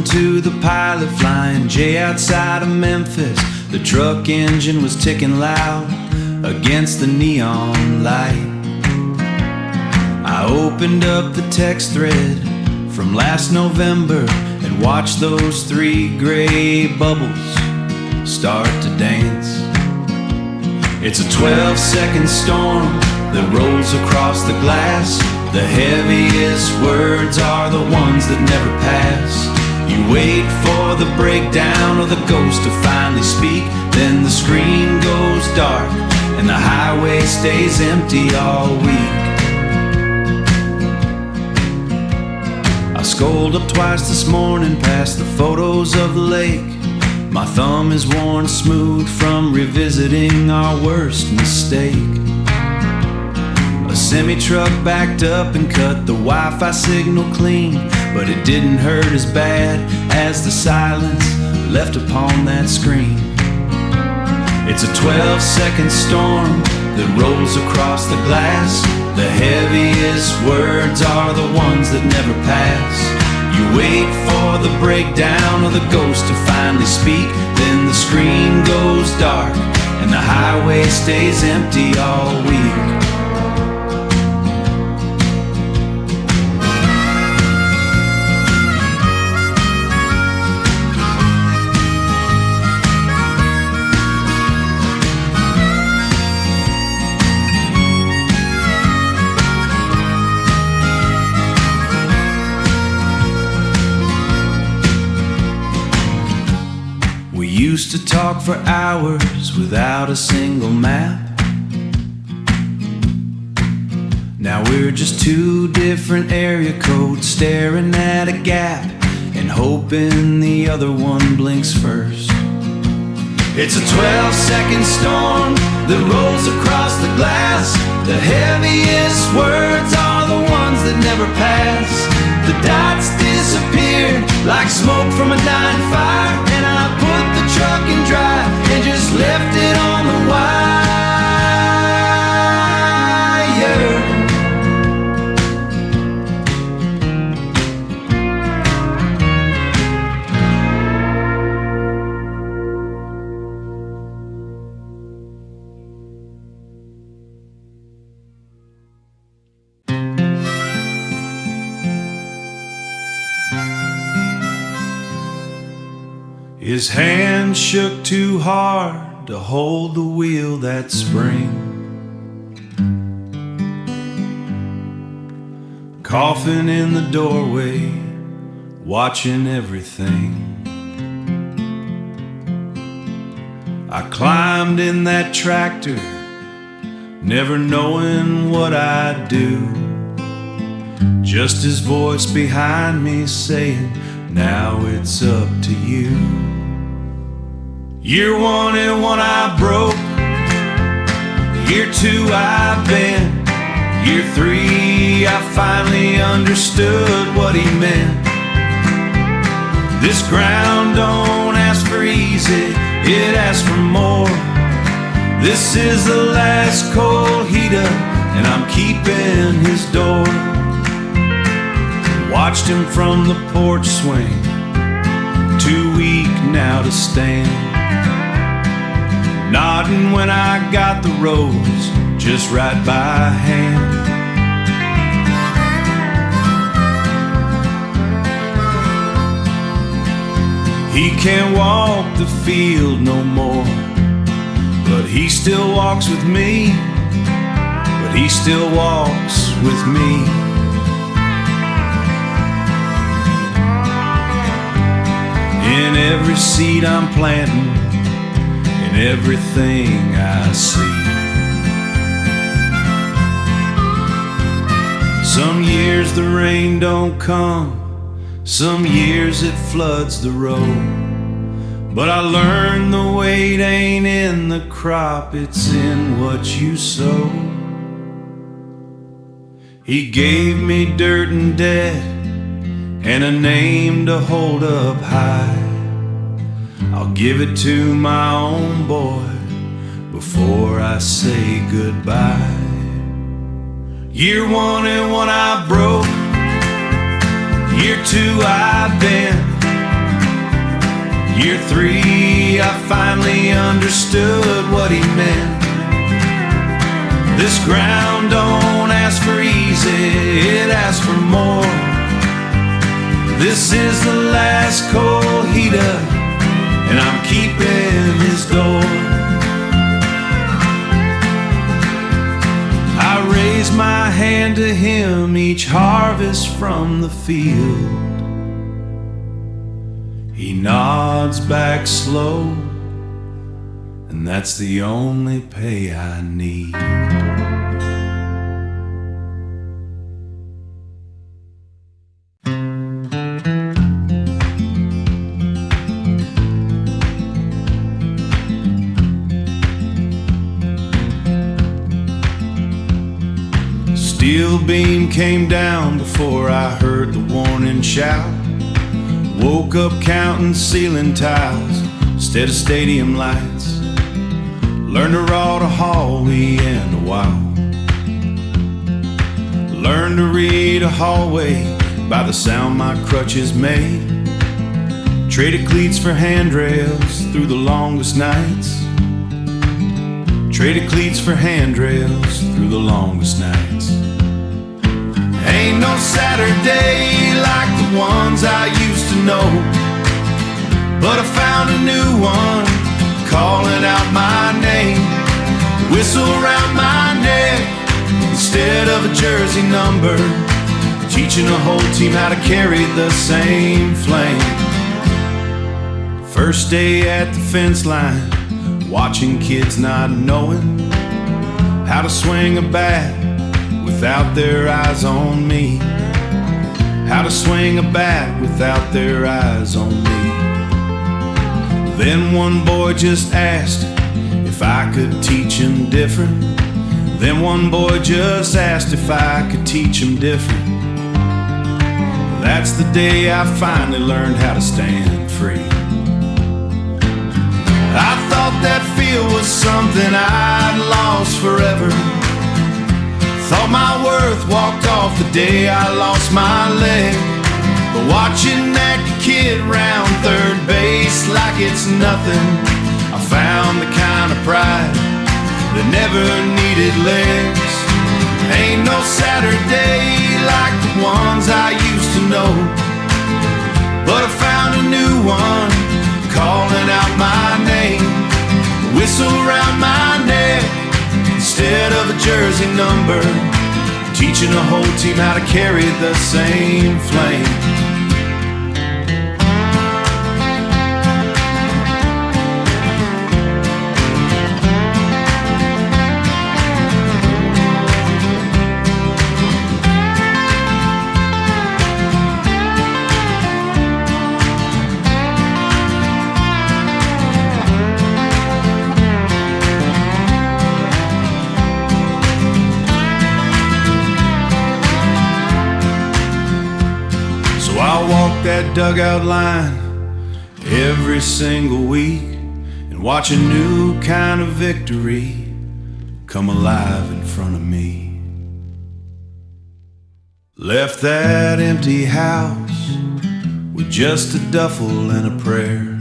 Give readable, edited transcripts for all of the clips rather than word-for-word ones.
listened to the pilot flying J outside of Memphis. The truck engine was ticking loud against the neon light. I opened up the text thread from last November and watched those 3 gray bubbles start to dance. It's a 12-second storm that rolls across the glass. The heaviest words are the ones that never pass. You wait for the breakdown of the ghost to finally speak. Then the screen goes dark and the highway stays empty all week. I scrolled up twice this morning past the photos of the lake. My thumb is worn smooth from revisiting our worst mistake. A semi-truck backed up and cut the Wi-Fi signal clean, but it didn't hurt as bad as the silence left upon that screen. It's a 12-second storm that rolls across the glass. The heaviest words are the ones that never pass. You wait for the breakdown of the ghost to finally speak. Then the screen goes dark and the highway stays empty all week. Used to talk for hours without a single map. Now we're just 2 different area codes staring at a gap and hoping the other one blinks first. It's a 12-second storm that rolls across the glass. The heaviest words are the ones that never pass. The dots disappeared like smoke from a dying fire, and I put the truck in drive and just left it on the wire. His hand shook too hard to hold the wheel that spring. Coughing in the doorway, watching everything. I climbed in that tractor, never knowing what I'd do. Just his voice behind me saying, now it's up to you. Year 1 and 1 I broke. Year 2 I've been. Year 3 I finally understood what he meant. This ground don't ask for easy, it asks for more. This is the last cold heat up and I'm keeping his door. Watched him from the porch swing, too weak now to stand. Nodding when I got the rose just right by hand. He can't walk the field no more, but he still walks with me. But he still walks with me. In every seed I'm planting, in everything I see. Some years the rain don't come, some years it floods the road. But I learned the weight ain't in the crop, it's in what you sow. He gave me dirt and debt and a name to hold up high. I'll give it to my own boy before I say goodbye. Year 1 and 1 I broke. Year 2 I've been. Year 3, I finally understood what he meant. This ground don't ask for easy, it asks for more. This is the last cold heat up, and I'm keeping his door. I raise my hand to him each harvest from the field. He nods back slow, and that's the only pay I need. Steel beam came down before I heard the warning shout. Woke up counting ceiling tiles instead of stadium lights. Learned to ride a hallway and a while. Learned to read a hallway by the sound my crutches made. Traded cleats for handrails through the longest nights. Traded cleats for handrails through the longest nights. Ain't no Saturday like the ones I used to know, but I found a new one calling out my name. Whistle around my neck instead of a jersey number, teaching a whole team how to carry the same flame. First day at the fence line, watching kids not knowing how to swing a bat without their eyes on me. How to swing a bat without their eyes on me. Then one boy just asked if I could teach him different. Then one boy just asked if I could teach him different. That's the day I finally learned how to stand free. I thought that feel was something I'd lost forever. Thought my worth walked off the day I lost my leg. But watching that kid round third base like it's nothing, I found the kind of pride that never needed legs. Ain't no Saturday like the ones I used to know, but I found a new one calling out my name. Whistle around my neck instead of a jersey number, teaching a whole team how to carry the same flame. That dugout line every single week and watch a new kind of victory come alive in front of me. Left that empty house with just a duffel and a prayer.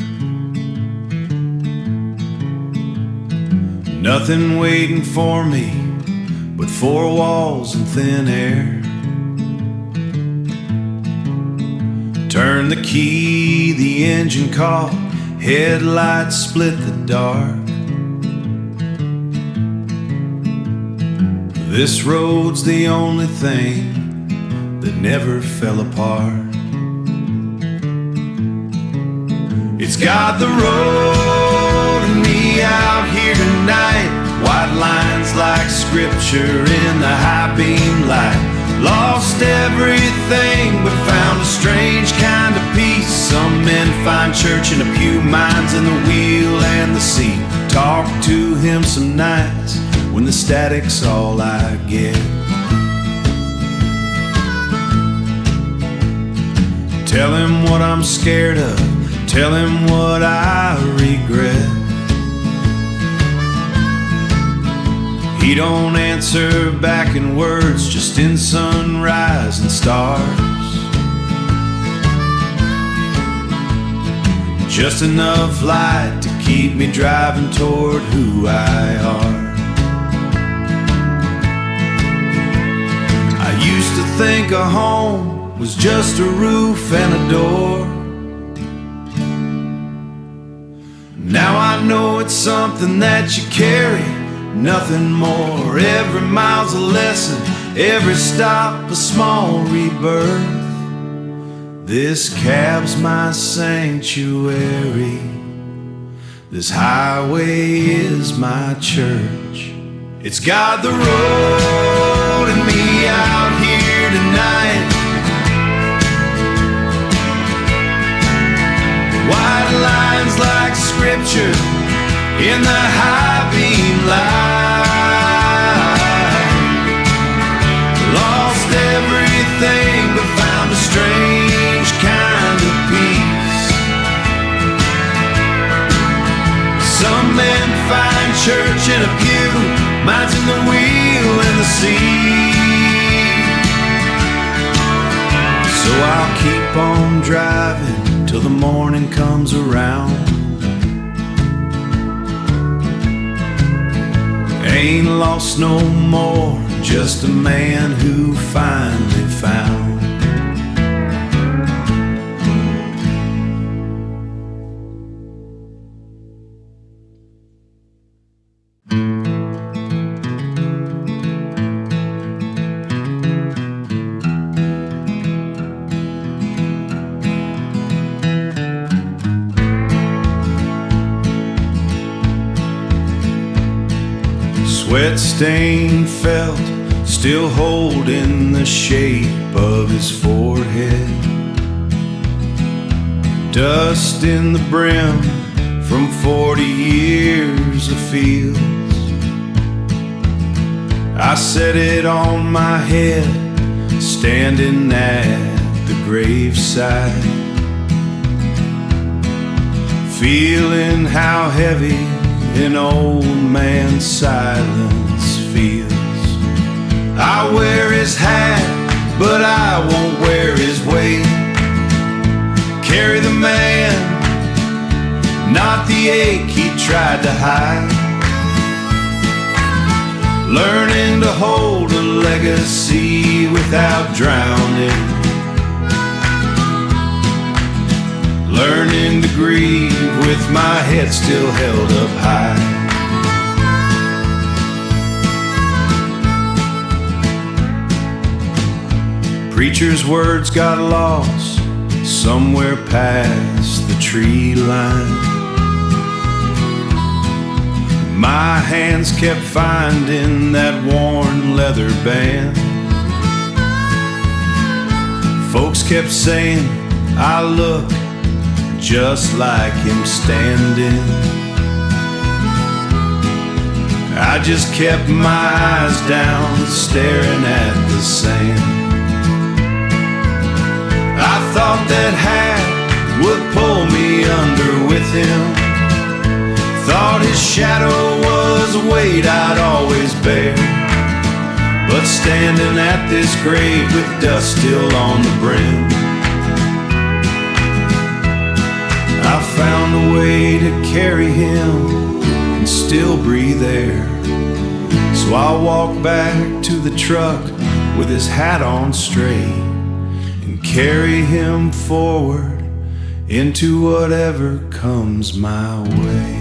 Nothing waiting for me but four walls and thin air. Turn the key, the engine caught, headlights split the dark. This road's the only thing that never fell apart. It's got the road and me out here tonight. White lines like scripture in the high beam light. Lost everything but found a strange kind of peace. Some men find church in a pew, mine's in the wheel and the seat. Talk to him some nights when the static's all I get. Tell him what I'm scared of, tell him what I regret. He don't answer back in words, just in sunrise and stars. just enough light to keep me driving toward who I are. I used to think a home was just a roof and a door. Now I know it's something that you carry, nothing more. Every mile's a lesson, every stop a small rebirth. This cab's my sanctuary, this highway is my church. It's got the road and me out here tonight. White lines like scripture in the high beam light. Lost everything but found a strange kind of peace. Some men find church in a pew, mine's in the wheel and the sea. So I'll keep on driving till the morning comes around. Ain't lost no more, just a man who finally found. Sweat-stained felt, still holding the shape of his forehead. Dust in the brim from 40 years of fields. I set it on my head, standing at the graveside, feeling how heavy an old man's silence feels. I wear his hat, but I won't wear his weight. Carry the man, not the ache he tried to hide. Learning to hold a legacy without drowning. Learning to grieve with my head still held up high. Preacher's words got lost somewhere past the tree line. My hands kept finding that worn leather band. Folks kept saying I look just like him standing. I just kept my eyes down, staring at the sand. I thought that hat would pull me under with him. Thought his shadow was a weight I'd always bear. But standing at this grave with dust still on the brim, I found a way to carry him and still breathe air. So I walk back to the truck with his hat on straight and carry him forward into whatever comes my way.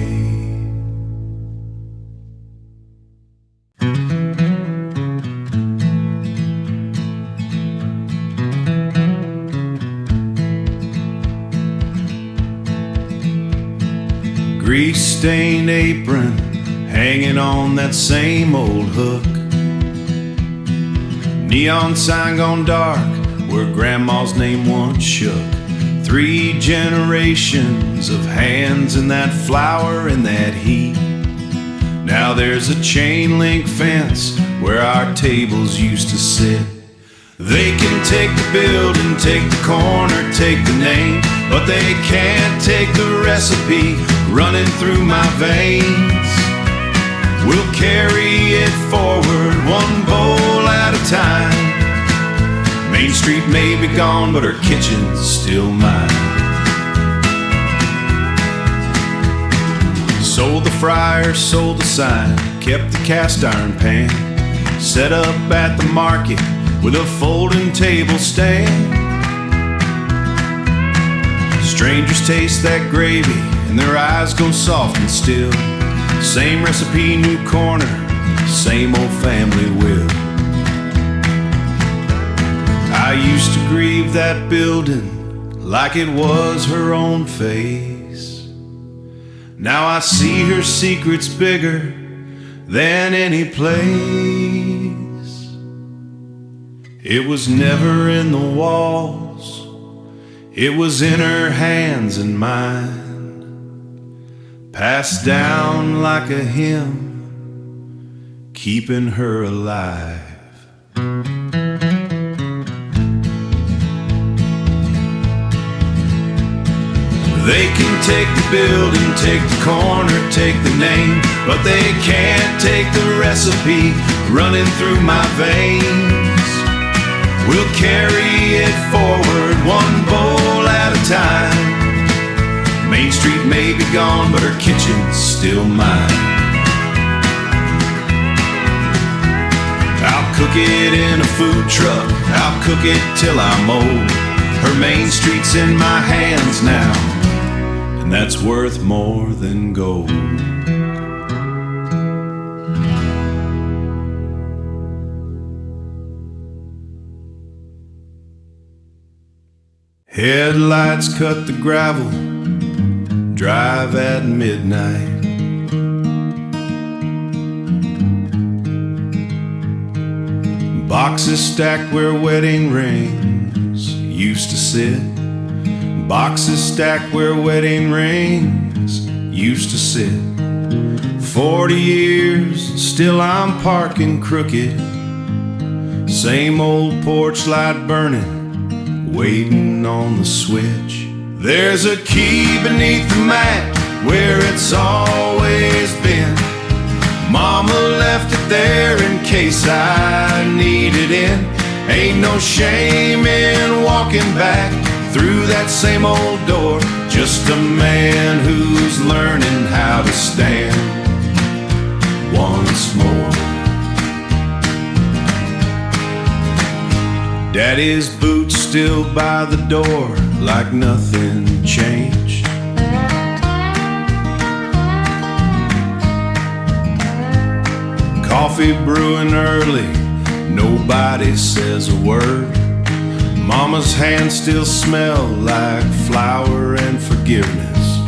Grease-stained apron hanging on that same old hook. Neon sign gone dark where grandma's name once shook. 3 generations of hands in that flour and that heat. Now there's a chain link fence where our tables used to sit. They can take the building, take the corner, take the name, but they can't take the recipe running through my veins. We'll carry it forward one bowl at a time. Main Street may be gone, but her kitchen's still mine. Sold the fryer, sold the sign, kept the cast iron pan, set up at the market with a folding table stand. Strangers taste that gravy and their eyes go soft and still. Same recipe, new corner, same old family will. I used to grieve that building like it was her own face. Now I see her secrets bigger than any place. It was never in the walls, it was in her hands and mine, passed down like a hymn, keeping her alive. They can take the building, take the corner, take the name, but they can't take the recipe running through my veins. We'll carry it forward one bowl at a time. Main Street may be gone, but her kitchen's still mine. I'll cook it in a food truck, I'll cook it till I'm old. Her Main Street's in my hands now, and that's worth more than gold. Headlights cut the gravel, drive at midnight. Boxes stacked where wedding rings used to sit. Boxes stacked where wedding rings used to sit. 40 years, still I'm parking crooked. Same old porch light burning, waiting on the switch. There's a key beneath the mat where it's always been. Mama left it there in case I need it in. Ain't no shame in walking back through that same old door. Just a man who's learning how to stand once more. Daddy's boots still by the door like nothing changed. Coffee brewing early, nobody says a word. Mama's hands still smell like flour and forgiveness.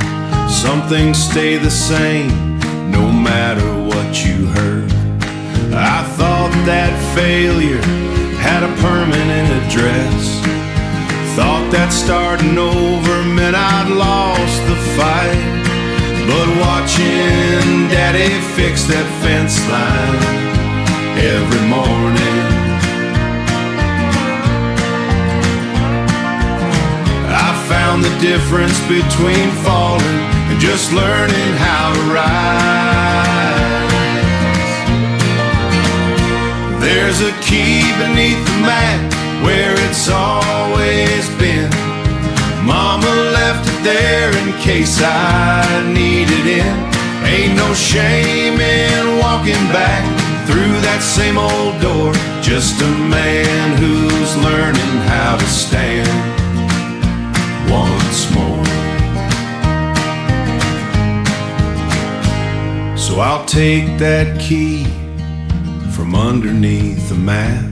Some things stay the same, no matter what you heard. I thought that failure had a permanent address. Thought that starting over meant I'd lost the fight. But watching Daddy fix that fence line every morning, I found the difference between falling and just learning how to rise. There's a key beneath the mat where it's always been. Mama left it there in case I need it in. Ain't no shame in walking back through that same old door. Just a man who's learning how to stand once more. So I'll take that key from underneath the mat,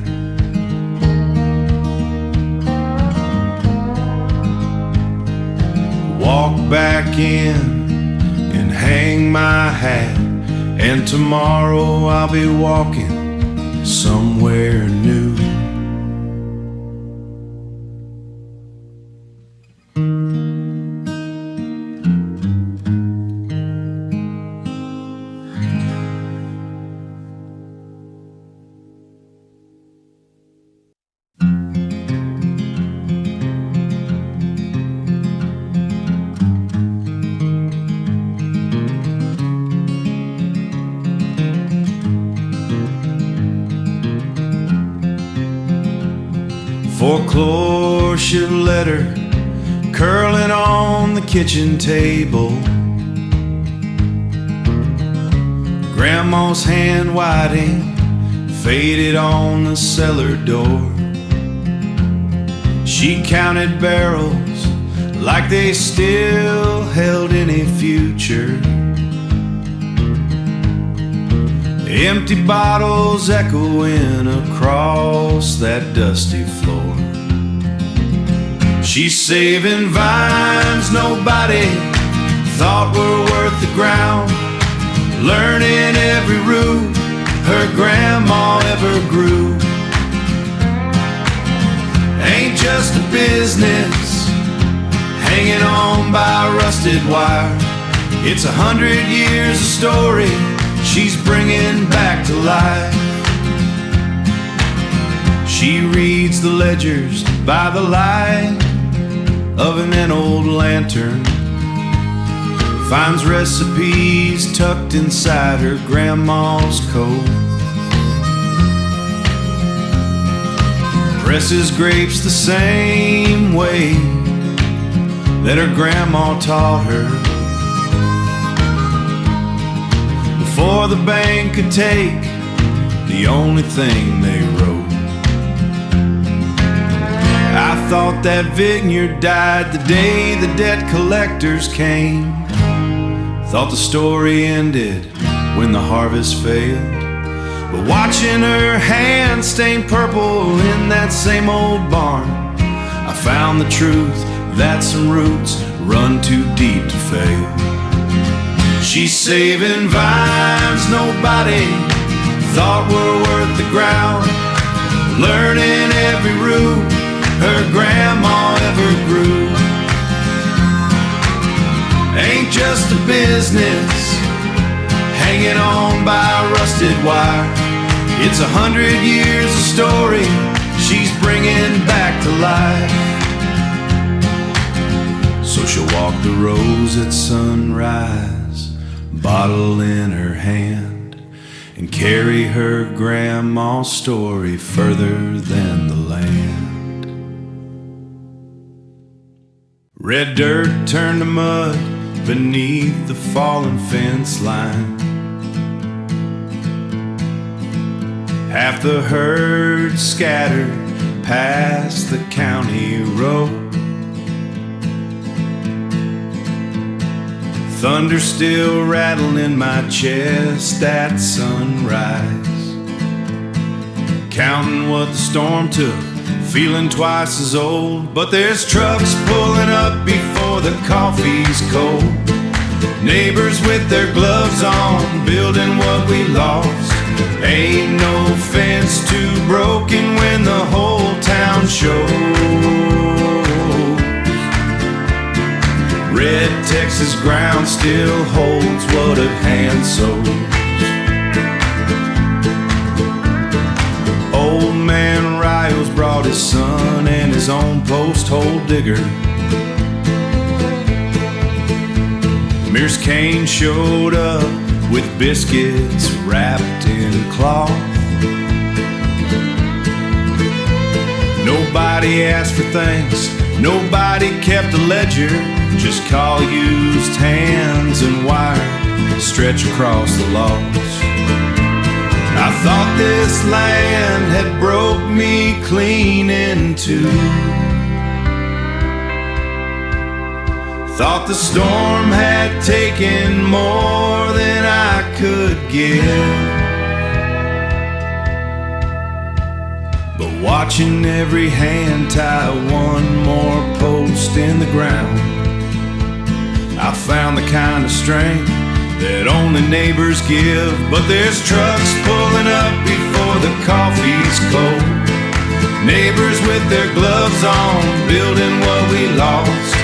walk back in and hang my hat, and tomorrow I'll be walking somewhere new. Foreclosure letter curling on the kitchen table. Grandma's hand whiting faded on the cellar door. She counted barrels like they still held any future. Empty bottles echoing across that dusty floor. She's saving vines nobody thought were worth the ground, learning every root her grandma ever grew. Ain't just a business hanging on by a rusted wire. It's 100 years of story she's bringing back to life. She reads the ledgers by the light of an old lantern, finds recipes tucked inside her grandma's coat, presses grapes the same way that her grandma taught her, before the bank could take the only thing they wrote. I thought that vineyard died the day the debt collectors came. Thought the story ended when the harvest failed. But watching her hand stain purple in that same old barn, I found the truth that some roots run too deep to fail. She's saving vines nobody thought were worth the ground, learning every root her grandma ever grew. Ain't just a business hanging on by a rusted wire. It's 100 years of story she's bringing back to life. So she'll walk the rows at sunrise, bottle in her hand, and carry her grandma's story further than the land. Red dirt turned to mud beneath the fallen fence line. Half the herd scattered past the county road. Thunder still rattling in my chest at sunrise, counting what the storm took, feeling twice as old. But there's trucks pulling up before the coffee's cold, neighbors with their gloves on, building what we lost. Ain't no fence too broken when the whole town shows. Red Texas ground still holds what a hand sews. Old man Riles brought his son and his own post-hole digger. Mears Kane showed up with biscuits wrapped in cloth. Nobody asked for thanks, nobody kept a ledger, just call used hands and wire stretch across the logs. I thought this land had broke me clean in two. Thought the storm had taken more than I could give. But watching every hand tie one more post in the ground, I found the kind of strength that only neighbors give. But there's trucks pulling up before the coffee's cold, neighbors with their gloves on, building what we lost.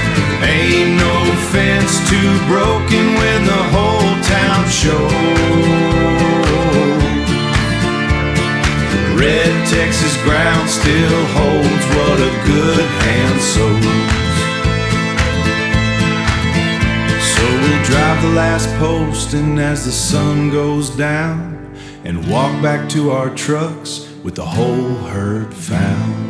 Ain't no fence too broken when the whole town shows. Red Texas ground still holds what a good hand sews. So we'll drive the last post in as the sun goes down, and walk back to our trucks with the whole herd found.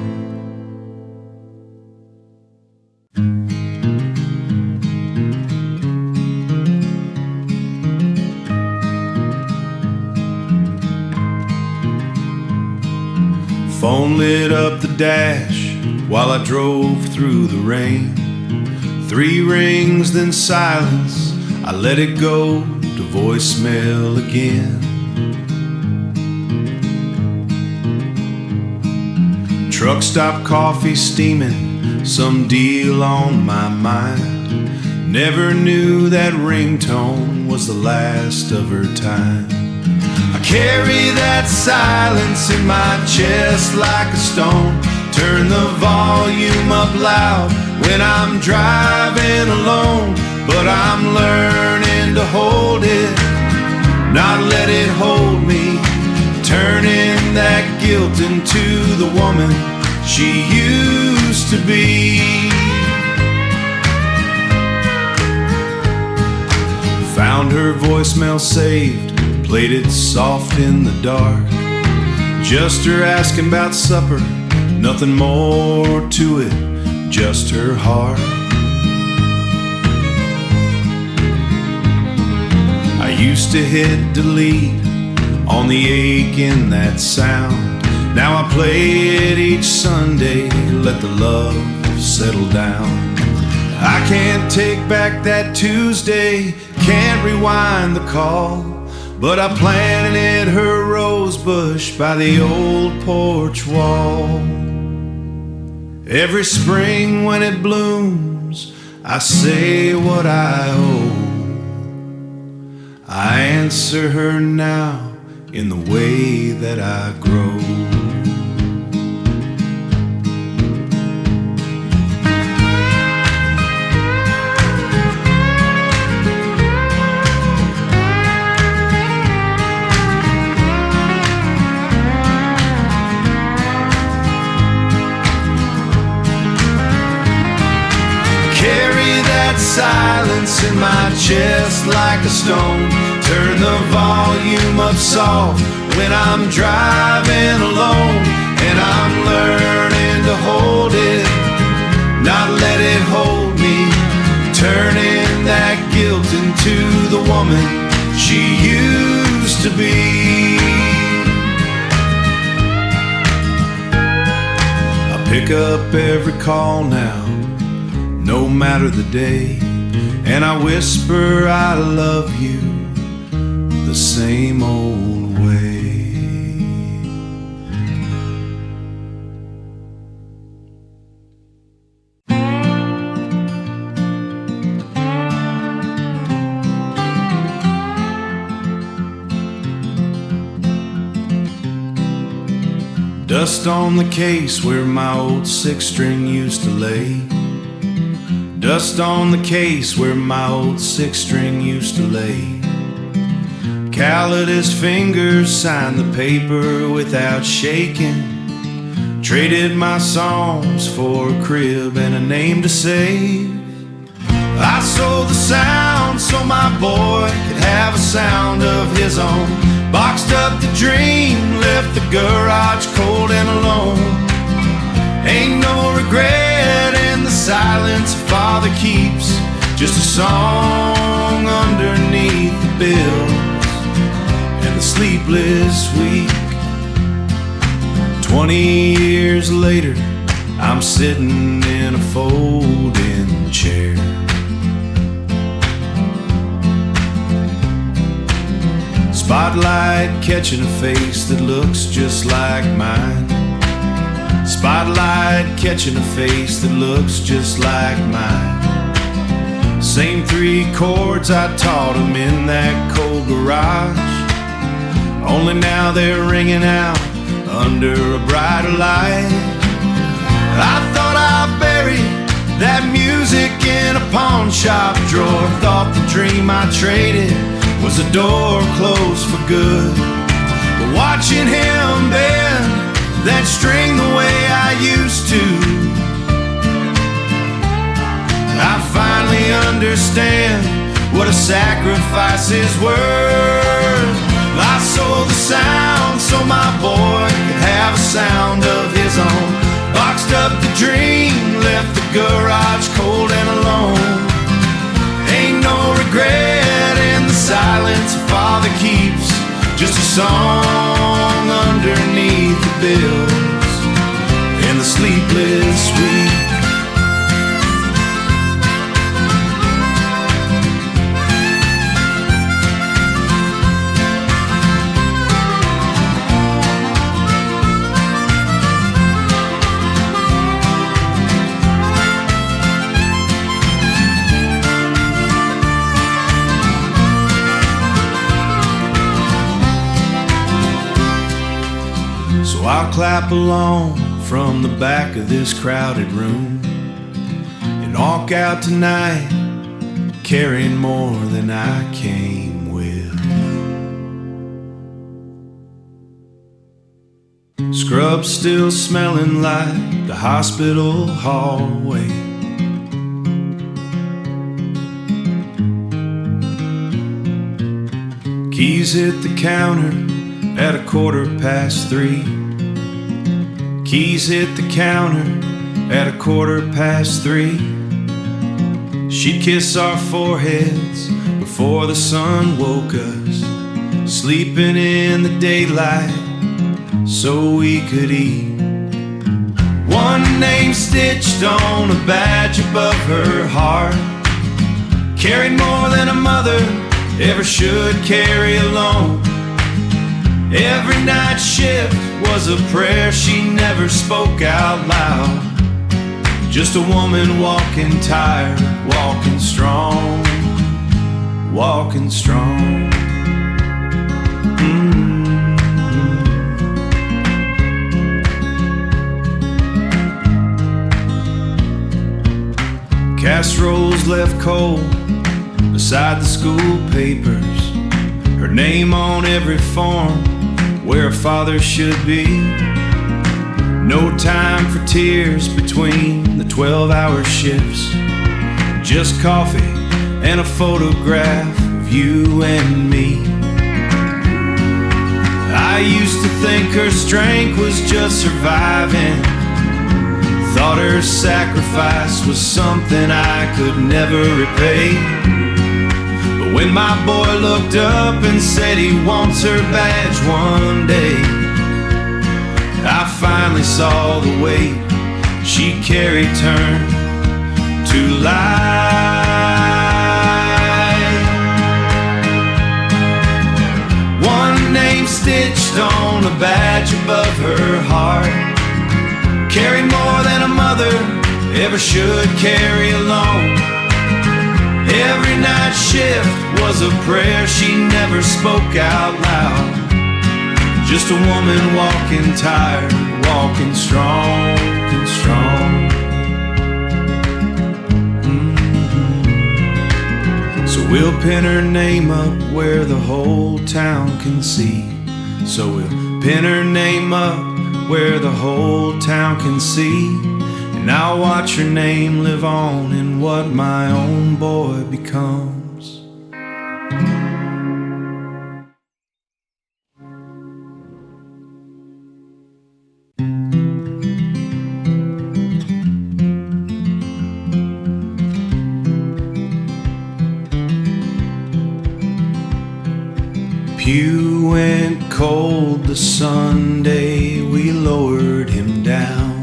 phone lit up the dash while I drove through the rain. 3 rings, then silence. I let it go to voicemail again. Truck stop coffee steaming, some deal on my mind. Never knew that ringtone was the last of her time. I carry that silence in my chest like a stone. Turn the volume up loud when I'm driving alone. But I'm learning to hold it, not let it hold me. Turning that guilt into the woman she used to be. Found her voicemail saved, played it soft in the dark. Just her asking about supper, nothing more to it, just her heart. I used to hit delete on the ache in that sound. Now I play it each Sunday, let the love settle down. I can't take back that Tuesday, can't rewind the call, but I planted her rose bush by the old porch wall. Every spring when it blooms, I say what I owe. I answer her now in the way that I grow. Silence in my chest like a stone. Turn the volume up soft when I'm driving alone. And I'm learning to hold it, not let it hold me. Turning that guilt into the woman she used to be. I pick up every call now, no matter the day, and I whisper I love you the same old way. Dust on the case where my old 6-string used to lay. Dust on the case where my old 6-string used to lay. Cal at his fingers signed the paper without shaking. Traded my songs for a crib and a name to save. I sold the sound so my boy could have a sound of his own. Boxed up the dream, left the garage cold and alone. Ain't no regret in the silence a father keeps, just a song underneath the bills and the sleepless week. 20 years later, I'm sitting in a folding chair. Spotlight catching a face that looks just like mine. Spotlight catching a face that looks just like mine. Same 3 chords I taught him in that cold garage, only now they're ringing out under a brighter light. I thought I buried that music in a pawn shop drawer. Thought the dream I traded was a door closed for good. But watching him bend that string the way I used to, I finally understand what a sacrifice is worth. I sold the sound so my boy could have a sound of his own. Boxed up the dream, left the garage cold and alone. Ain't no regret in the silence a father keeps, just a song underneath the bills I'll clap along from the back of this crowded room and walk out tonight carrying more than I came with. Scrubs still smelling like the hospital hallway. Keys hit the counter at 3:15. Keys hit the counter at 3:15. She'd kiss our foreheads before the sun woke us, sleeping in the daylight so we could eat. One name stitched on a badge above her heart, carried more than a mother ever should carry alone. Every night shift was a prayer she never spoke out loud. Just a woman walking tired, walking strong, walking strong. Casseroles left cold beside the school papers, her name on every form where a father should be. No time for tears between the 12-hour shifts, just coffee and a photograph of you and me. I used to think her strength was just surviving, thought her sacrifice was something I could never repay. But when my boy looked up and said he wants her badge one day, I finally saw the weight she carried turned to life. One name stitched on a badge above her heart, carried more than a mother ever should carry alone. Every night shift was a prayer she never spoke out loud. Just a woman walking tired, walking strong and strong. So we'll pin her name up where the whole town can see. So we'll pin her name up where the whole town can see. And I'll watch her name live on in what my own boy becomes. Pew went cold the Sunday we lowered him down.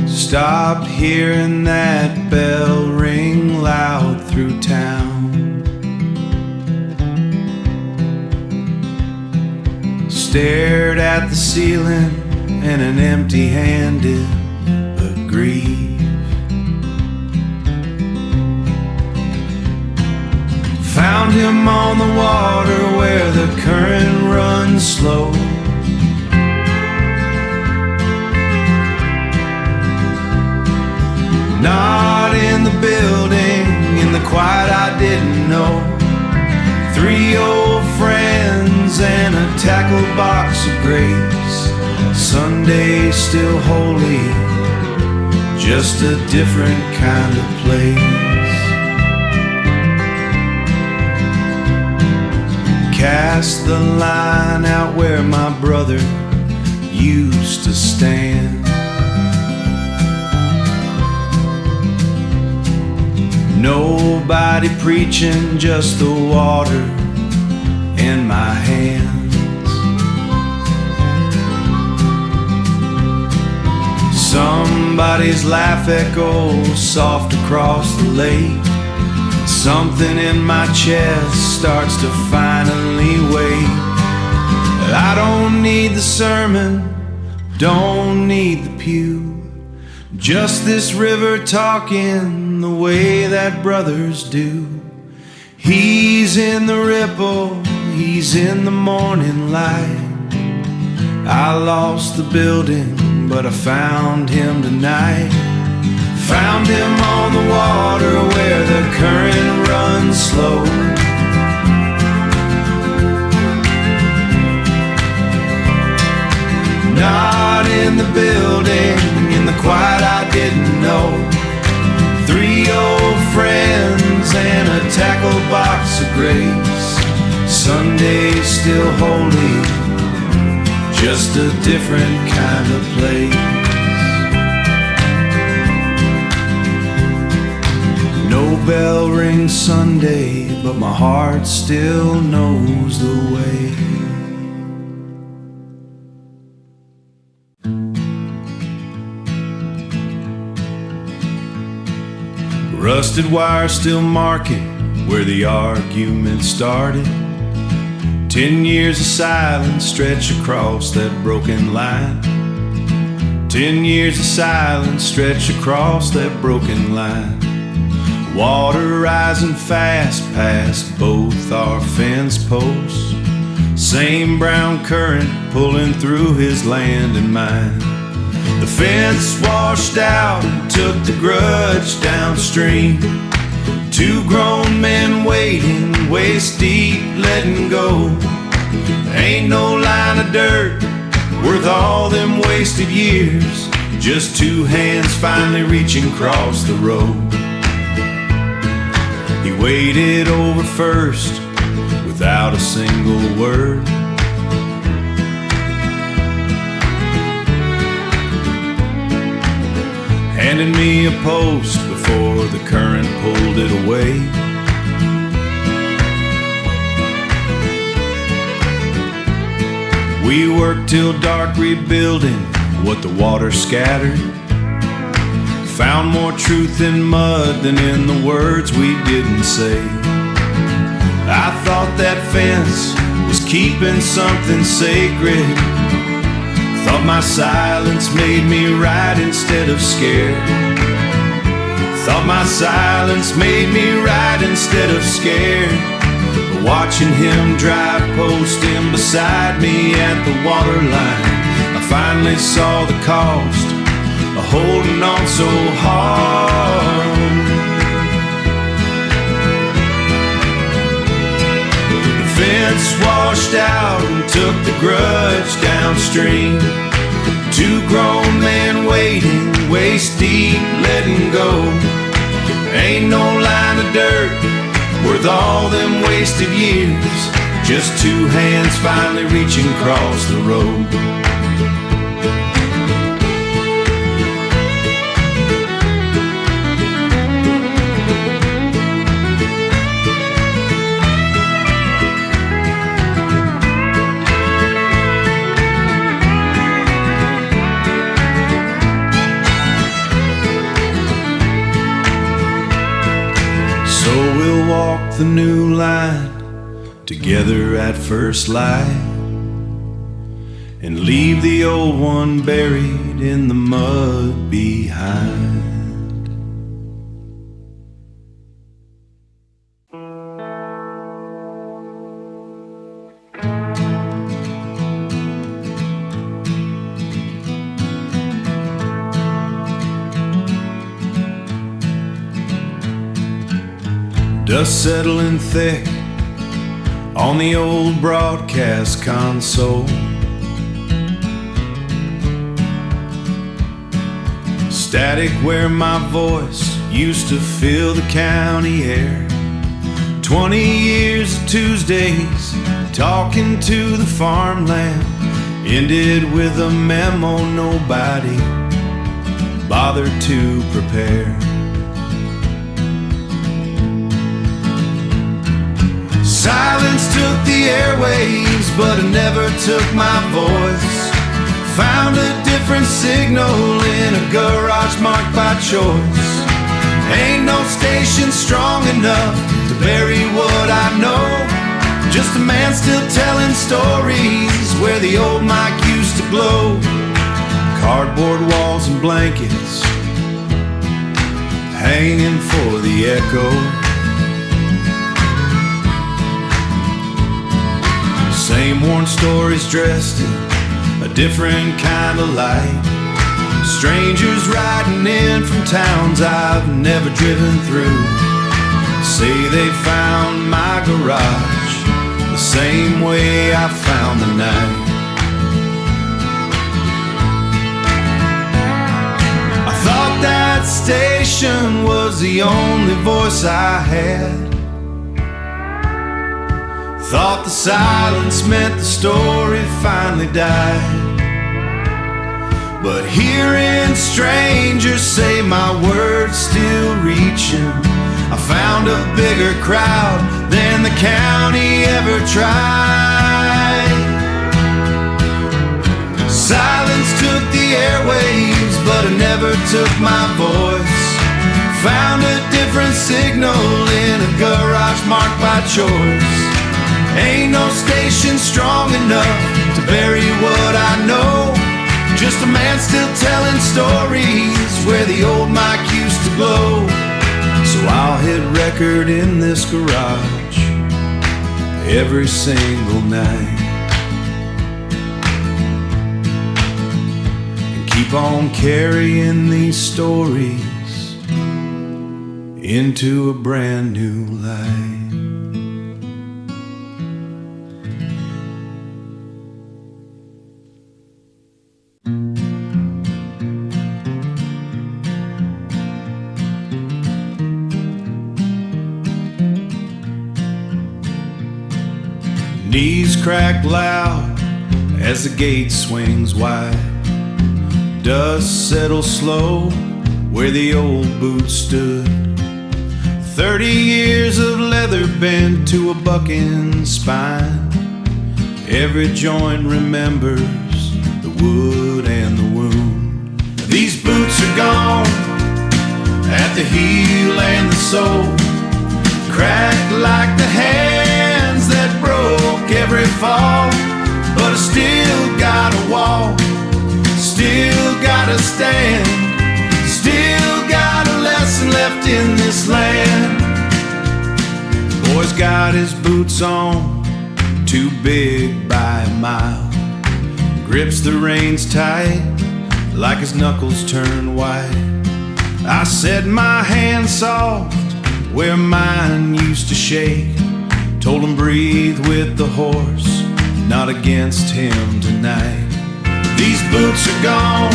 Stopped hearing that bell ring loud through town. Stared at the ceiling and an empty-handed but grief. Found him on the water where the current runs slow. Not in the building, in the quiet I didn't know. 3 old friends and a tackle box of grapes. Sunday still holy, just a different kind of place. Cast the line out where my brother used to stand. Nobody preaching, just the water in my hands. Somebody's laugh echoes soft across the lake. Something in my chest starts to finally wake. I don't need the sermon, don't need the pew, just this river talking the way that brothers do. He's in the ripple, he's in the morning light. I lost the building, but I found him tonight. Found him on the water where the current runs slow. Not in the building, in the quiet I didn't know. 3 old friends and a tackle box of grapes. Sunday's still holy, just a different kind of place. No bell rings Sunday, but my heart still knows the way. Rusted wire still marking where the argument started. 10 years of silence stretch across that broken line. 10 years of silence stretch across that broken line. Water rising fast past both our fence posts. Same brown current pulling through his land and mine. The fence washed out and took the grudge downstream. 2 grown men waiting, waist deep, letting go. Ain't no line of dirt worth all them wasted years. Just 2 hands finally reaching across the road. He waded over first without a single word. Handed me a post before the current pulled it away. We worked till dark rebuilding what the water scattered. Found more truth in mud than in the words we didn't say. I thought that fence was keeping something sacred. Thought my silence made me right instead of scared. Thought my silence made me right instead of scared. But watching him drive post in beside me at the waterline, I finally saw the cost of holding on so hard. The fence washed out and took the grudge downstream. 2 grown men waiting, waist deep, letting go. Ain't no line of dirt worth all them wasted years. Just 2 hands finally reaching across the road. Walk the new line together at first light and leave the old one buried in the mud behind. Dust settling thick on the old broadcast console. Static where my voice used to fill the county air. 20 years of Tuesdays talking to the farmland ended with a memo nobody bothered to prepare. Silence took the airwaves, but it never took my voice. Found a different signal in a garage marked by choice. Ain't no station strong enough to bury what I know. Just a man still telling stories where the old mic used to glow. Cardboard walls and blankets hanging for the echo. forlorn stories dressed in a different kind of light. Strangers riding in from towns I've never driven through say they found my garage the same way I found the night. I thought that station was the only voice I had. Thought the silence meant the story finally died. But hearing strangers say my words still reaching, I found a bigger crowd than the county ever tried. Silence took the airwaves, but it never took my voice. Found a different signal in a garage marked by choice. Ain't no station strong enough to bury what I know. Just a man still telling stories where the old mic used to blow. So I'll hit record in this garage every single night and keep on carrying these stories into a brand new life. Knees crack loud as the gate swings wide. Dust settles slow where the old boots stood. 30 years of leather bent to a bucking spine. Every joint remembers the wood and the wound. These boots are gone at the heel and the sole, cracked like the hands that broke every fall. But I still gotta walk, still gotta stand, still got a lesson left in this land. Boy's got his boots on, too big by a mile. Grips the reins tight, like his knuckles turn white. I set my hand soft where mine used to shake. Told him breathe with the horse, not against him tonight. These boots are gone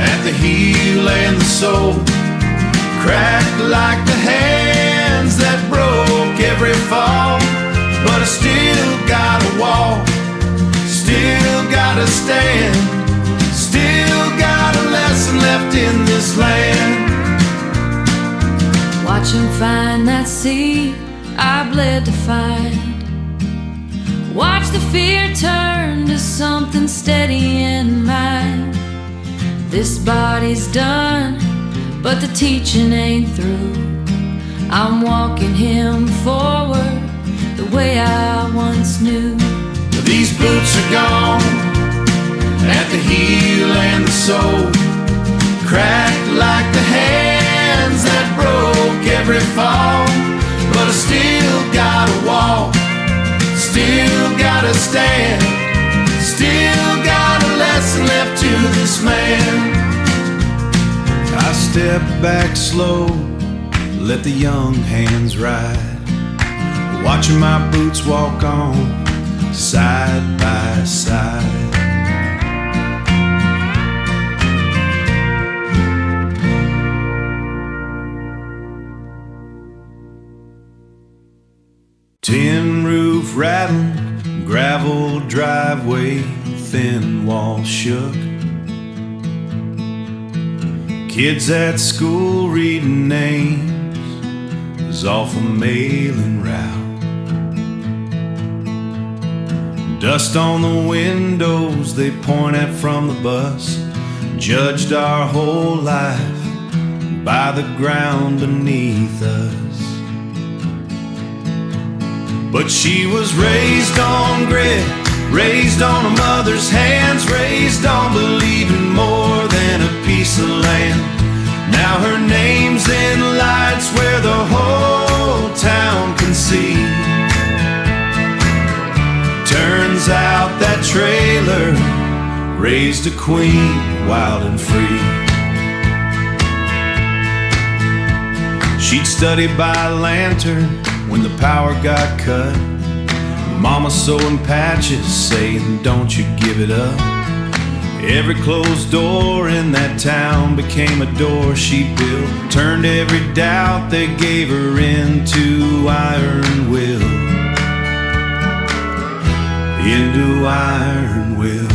at the heel and the sole, cracked like the hands that broke every fall. But I still gotta walk, still gotta stand, still got a lesson left in this land. Watch him find that seed I bled to find. Watch the fear turn to something steady in mind. This body's done, but the teaching ain't through. I'm walking him forward the way I once knew. These boots are gone at the heel and the sole, cracked like the hands that broke every fall. But I still gotta walk, still gotta stand, still got a lesson left to this man. I step back slow, let the young hands ride, watching my boots walk on side by side. Tin roof rattling, gravel driveway, thin walls shook. Kids at school reading names is off a mailing route. Dust on the windows they point at from the bus, judged our whole life by the ground beneath us. But she was raised on grit, raised on a mother's hands, raised on believing more than a piece of land. Now her name's in lights where the whole town can see. Turns that trailer, raised a queen wild and free. She'd study by lantern when the power got cut. Mama sewing patches, saying, don't you give it up. Every closed door in that town became a door she built. Turned every doubt they gave her into iron will. Into iron will.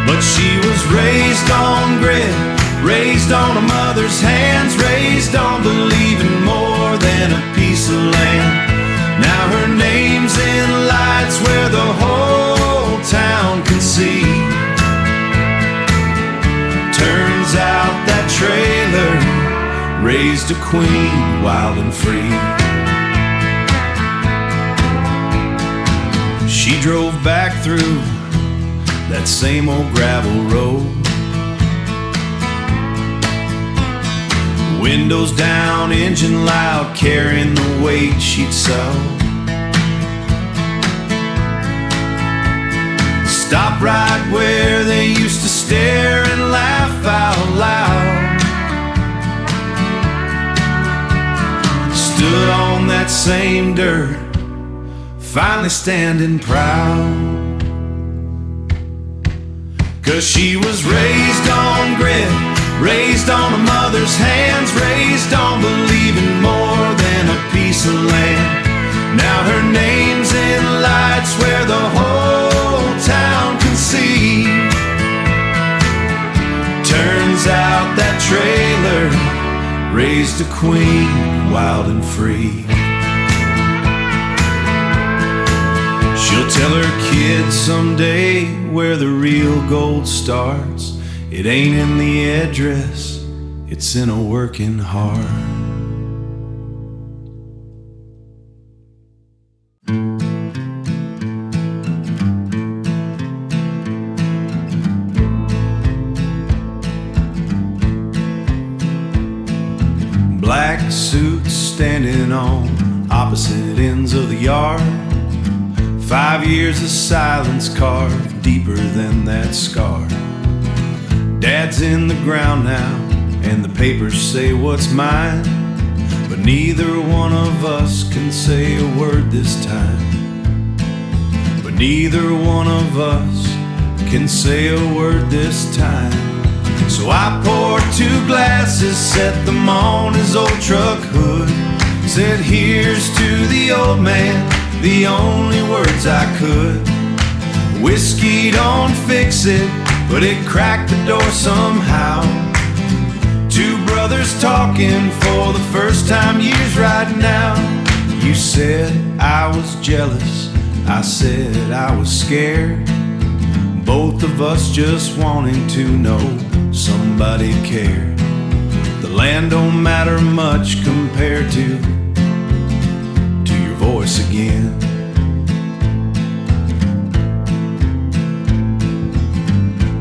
But she was raised on grit, raised on a mother's hands, raised on believing more than a piece of land. Now her name's in lights where the whole town can see. Turns out that trailer raised a queen wild and free. She drove back through that same old gravel road. Windows down, engine loud, carrying the weight she'd sewed. Stopped right where they used to stare and laugh out loud. Stood on that same dirt, finally standing proud. 'Cause she was raised on grit, raised on a mother's hands, raised on believing more than a piece of land. Now her name's in lights where the whole town can see. Turns out that trailer raised a queen wild and free. She'll tell her kids someday where the real gold starts. It ain't in the address, it's in a working heart. Black suits standing on opposite ends of the yard. 5 years of silence carved deeper than that scar. Dad's in the ground now, and the papers say what's mine. But neither one of us can say a word this time. But neither one of us can say a word this time. So I poured 2 glasses, set them on his old truck hood. Said, here's to the old man, the only words I could. Whiskey don't fix it, but it cracked the door somehow. 2 brothers talking for the first time years right now. You said I was jealous, I said I was scared. Both of us just wanting to know somebody cared. The land don't matter much compared to your voice again.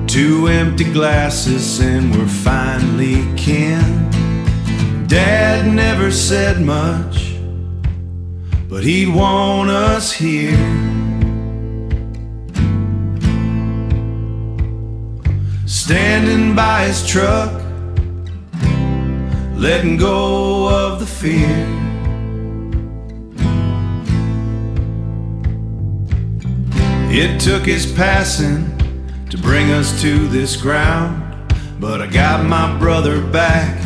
2 empty glasses and we're finally kin. Dad never said much, but he'd want us here. Standing by his truck, letting go of the fear. It took his passing to bring us to this ground, but I got my brother back,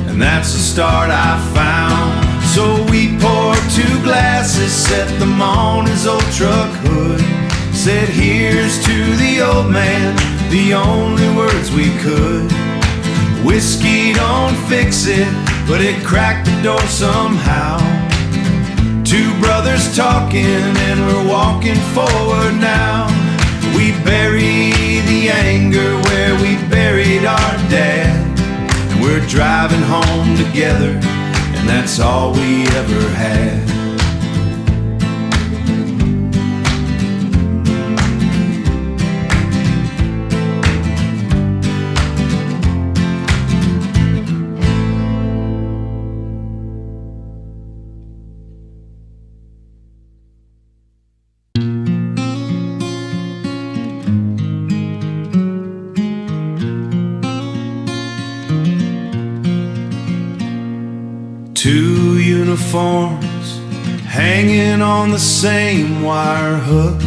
and that's the start I found. So we poured 2 glasses, set them on his old truck hood. Said, here's to the old man, the only words we could. Whiskey don't fix it, but it cracked the door somehow. 2 brothers talking and we're walking forward now. We bury the anger where we buried our dad, and we're driving home together, and that's all we ever had. Two uniforms hanging on the same wire hook,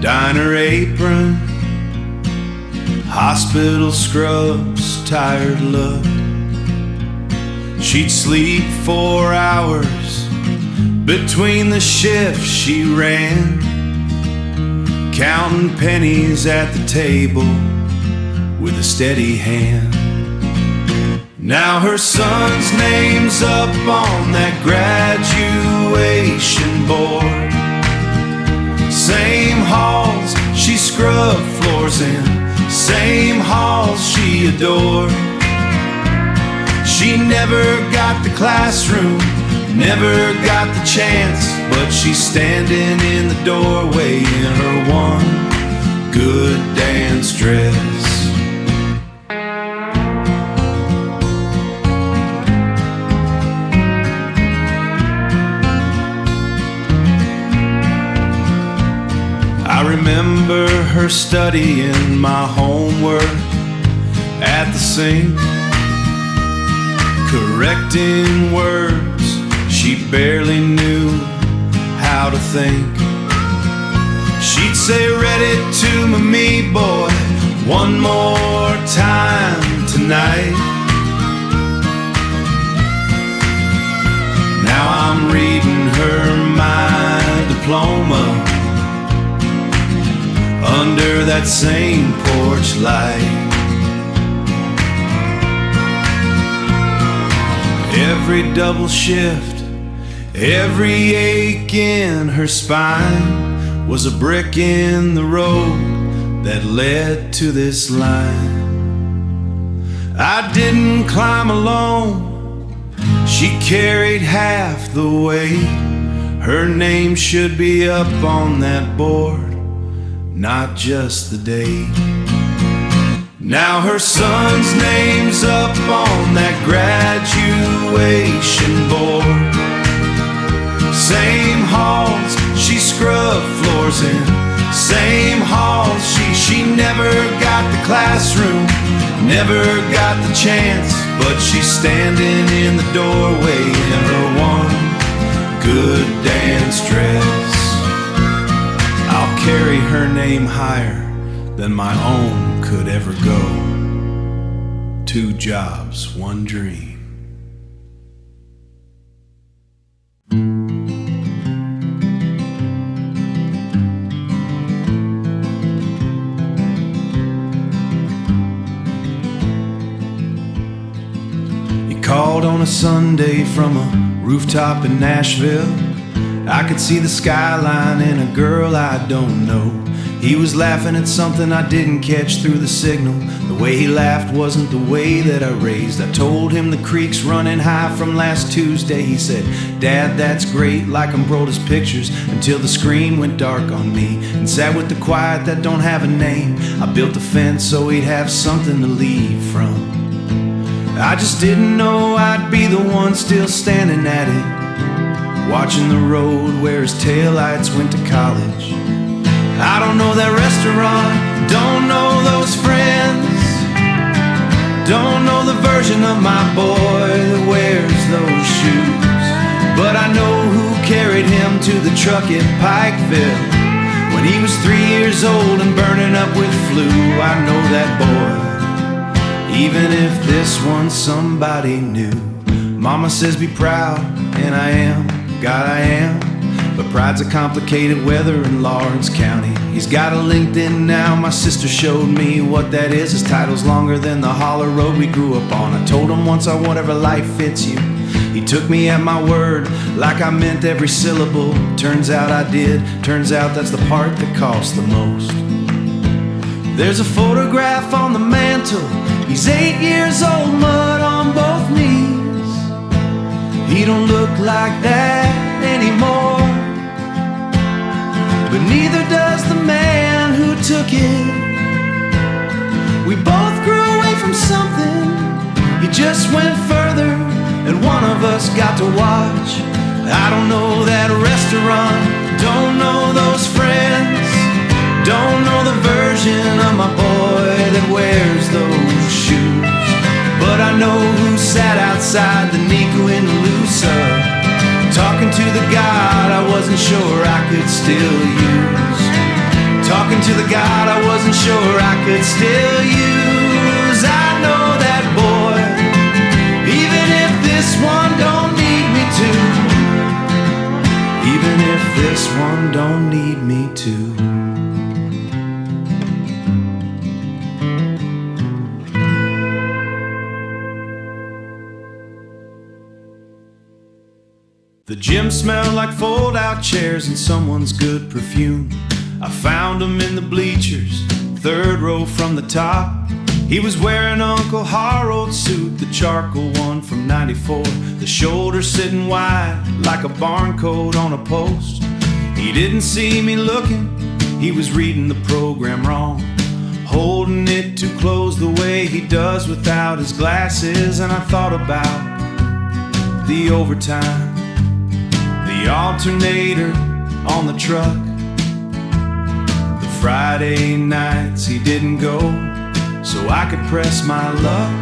diner apron, hospital scrubs, tired look. She'd sleep 4 hours between the shifts she ran, counting pennies at the table with a steady hand. Now her son's name's up on that graduation board. Same halls she scrubbed floors in, same halls she adored. She never got the classroom, never got the chance, but she's standing in the doorway in her one good dance dress. I remember her studying my homework at the sink, correcting words she barely knew how to think. She'd say, "Read it to me, boy, one more time tonight." Now I'm reading her my diploma under that same porch light. Every double shift, every ache in her spine was a brick in the road that led to this line. I didn't climb alone, she carried half the weight. Her name should be up on that board, not just the date. Now her son's name's up on that graduation board. Same halls she scrubbed floors in, same halls she never got the classroom, never got the chance, but she's standing in the doorway in her one good dance dress. I'll carry her name higher than my own could ever go. 2 jobs, 1 dream. He called on a Sunday from a rooftop in Nashville. I could see the skyline and a girl I don't know. He was laughing at something I didn't catch through the signal. The way he laughed wasn't the way that I raised. I told him the creek's running high from last Tuesday. He said, "Dad, that's great," like I'm broke as pictures, until the screen went dark on me and sat with the quiet that don't have a name. I built a fence so he'd have something to leave from. I just didn't know I'd be the one still standing at it, watching the road where his taillights went to college. I don't know that restaurant, don't know those friends, don't know the version of my boy that wears those shoes, but I know who carried him to the truck at Pikeville when he was 3 years old and burning up with flu. I know that boy, even if this one's somebody new. Mama says be proud, and I am, God I am. But pride's a complicated weather in Lawrence County. He's got a LinkedIn now, my sister showed me what that is. His title's longer than the holler road we grew up on. I told him once I whatever life fits you. He took me at my word, like I meant every syllable. Turns out I did, turns out that's the part that costs the most. There's a photograph on the mantle, he's 8 years old, mud on both knees. He don't look like that anymore, but neither does the man who took it. We both grew away from something, he just went further, and one of us got to watch. I don't know that restaurant, don't know those friends, don't know the version of my boy that wears those shoes, but I know who sat outside the Nico sure I could still use. Talking to the God I wasn't sure I could still use. I know that boy, even if this one don't need me to. Even if this one don't need me to. The gym smelled like fold-out chairs and someone's good perfume. I found him in the bleachers, third row from the top. He was wearing Uncle Harold's suit, the charcoal one from '94. The shoulders sitting wide like a barcode on a post. He didn't see me looking, he was reading the program wrong, holding it too close the way he does without his glasses. And I thought about the overtime, the alternator on the truck, the Friday nights he didn't go so I could press my luck.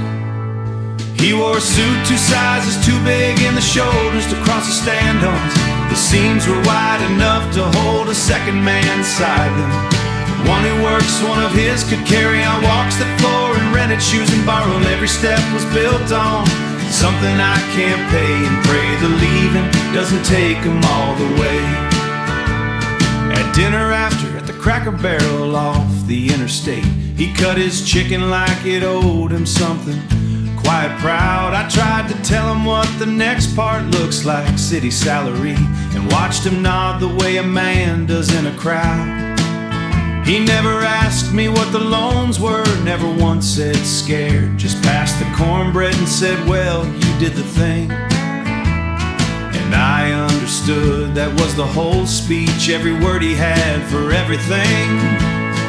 He wore a suit 2 sizes too big in the shoulders to cross the stand-ons. The seams were wide enough to hold a second man inside them. One who works, one of his could carry on walks the floor and rented shoes and borrowed. Every step was built on something I can't pay, and pray the leaving doesn't take him all the way. At dinner after, at the Cracker Barrel off the interstate, he cut his chicken like it owed him something. Quite proud, I tried to tell him what the next part looks like, city salary, and watched him nod the way a man does in a crowd. He never asked me what the loans were, never once said scared, just passed the cornbread and said, well, you did the thing. And I understood that was the whole speech, every word he had for everything.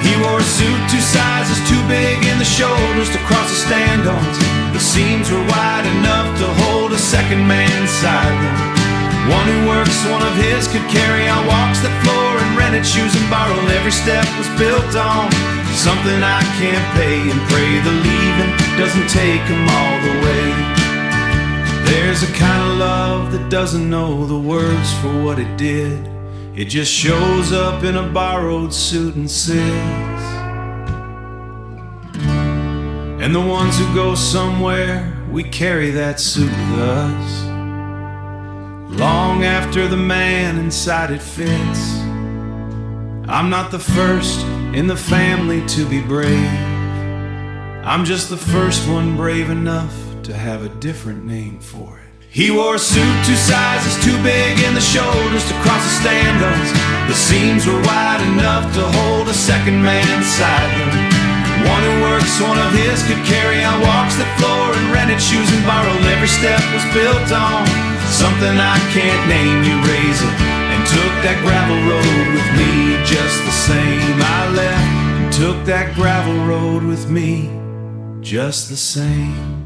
He wore a suit 2 sizes too big in the shoulders to cross the stand-ons. The seams were wide enough to hold a second man inside them. One who works, one of his could carry on walks the floor and rented shoes and borrowed. Every step was built on something I can't pay, and pray the leaving doesn't take him all the way. There's a kind of love that doesn't know the words for what it did. It just shows up in a borrowed suit and sits. And the ones who go somewhere, we carry that suit with us long after the man inside it fits. I'm not the first in the family to be brave. I'm just the first one brave enough to have a different name for it. He wore a suit 2 sizes too big in the shoulders to cross the stand-ons. The seams were wide enough to hold a second man inside them. One who works, one of his could carry on walks the floor and rented shoes and borrowed. Every step was built on something I can't name. You raise it and took that gravel road with me just the same. I left and took that gravel road with me just the same.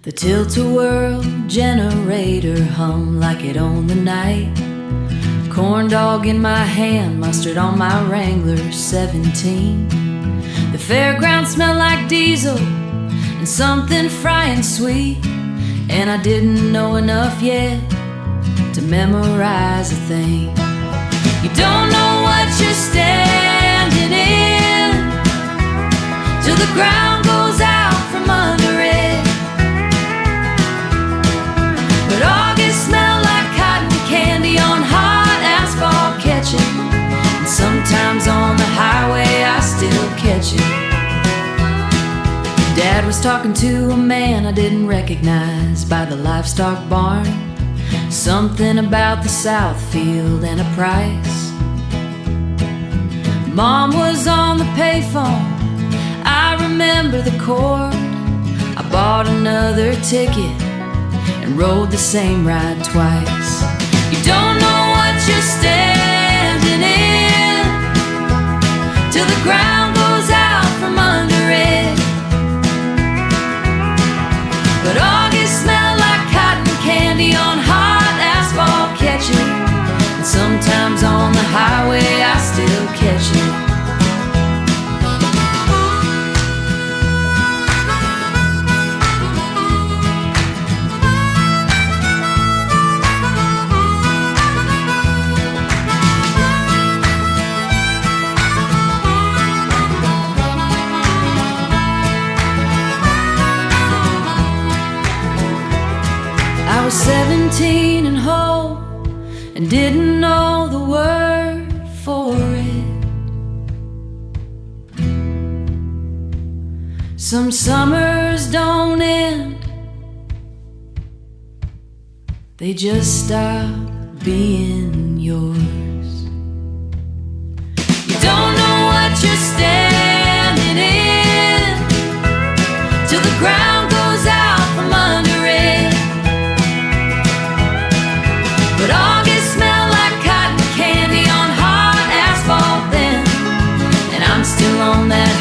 The tilt-a-whirl generator hummed like it owned the night. Corn dog in my hand, mustard on my Wrangler 17. The fairground smelled like diesel and something frying sweet, and I didn't know enough yet to memorize a thing. You don't know what you're standing in till the ground goes out from under it. But August smelled like cotton candy on hot asphalt catching, and sometimes on the highway I still catch it. Dad was talking to a man I didn't recognize by the livestock barn. Something about the south field and a price. Mom was on the payphone, I remember the chord. I bought another ticket and rode the same ride twice. You don't know what you're standing in till the ground goes out from under it. But August smelled like cotton candy on hot asphalt catching. was 17 and whole and didn't know the word for it. Some summers don't end, they just stop being yours. You don't know what you're standing in till the ground goes out from under it. But August smelled like cotton candy on hot asphalt then, and I'm still on that